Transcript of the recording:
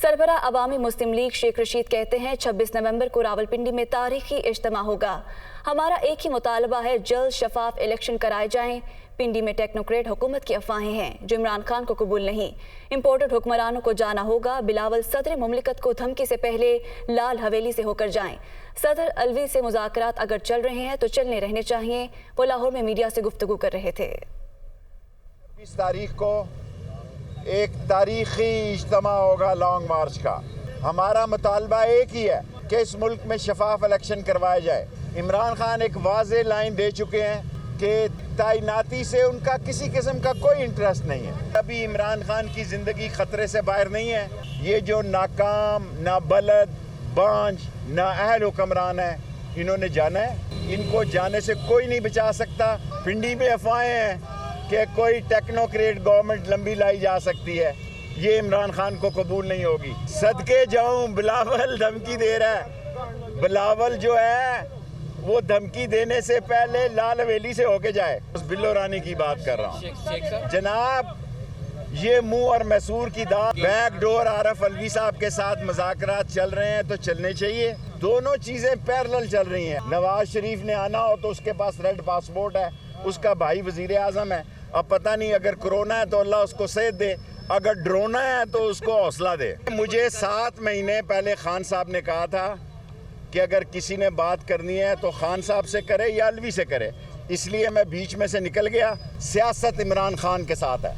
سربراہ عوامی مسلم لیگ شیخ رشید کہتے ہیں 26 نومبر کو راولپنڈی میں تاریخی اجتماع ہوگا۔ ہمارا ایک ہی مطالبہ ہے، جلد شفاف الیکشن کرائے جائیں۔ پنڈی میں ٹیکنوکریٹ حکومت کی افواہیں ہیں جو عمران خان کو قبول نہیں۔ امپورٹڈ حکمرانوں کو جانا ہوگا۔ بلاول صدر مملکت کو دھمکی سے پہلے لال حویلی سے ہو کر جائیں۔ صدر الوی سے مذاکرات اگر چل رہے ہیں تو چلنے رہنے چاہیے۔ وہ لاہور میں میڈیا سے گفتگو کر رہے تھے۔ 20 تاریخ کو ایک تاریخی اجتماع ہوگا لانگ مارچ کا۔ ہمارا مطالبہ ایک ہی ہے کہ اس ملک میں شفاف الیکشن کروایا جائے۔ عمران خان ایک واضح لائن دے چکے ہیں کہ تعیناتی سے ان کا کسی قسم کا کوئی انٹرسٹ نہیں ہے۔ ابھی عمران خان کی زندگی خطرے سے باہر نہیں ہے۔ یہ جو ناکام، نابلد، بانجھ، نااہل حکمران ہیں، انہوں نے جانا ہے۔ ان کو جانے سے کوئی نہیں بچا سکتا۔ پنڈی میں افواہیں ہیں کہ کوئی ٹیکنوکریٹ گورنمنٹ لمبی لائی جا سکتی ہے، یہ عمران خان کو قبول نہیں ہوگی۔ صدقے جاؤں، بلاول دھمکی دے رہا ہے۔ بلاول جو ہے وہ دھمکی دینے سے پہلے لال حویلی سے ہو کے جائے۔ بلو رانی کی بات کر رہا ہوں جناب، یہ منہ اور میسور کی دال۔ بیک ڈور عارف الوی صاحب کے ساتھ مذاکرات چل رہے ہیں تو چلنے چاہیے۔ دونوں چیزیں پیرلل چل رہی ہیں۔ نواز شریف نے آنا ہو تو اس کے پاس ریڈ پاسپورٹ ہے، اس کا بھائی وزیر اعظم ہے۔ اب پتہ نہیں اگر کرونا ہے تو اللہ اس کو صحت دے، اگر ڈرونا ہے تو اس کو حوصلہ دے۔ مجھے 7 مہینے پہلے خان صاحب نے کہا تھا کہ اگر کسی نے بات کرنی ہے تو خان صاحب سے کرے یا الوی سے کرے، اس لیے میں بیچ میں سے نکل گیا۔ سیاست عمران خان کے ساتھ ہے۔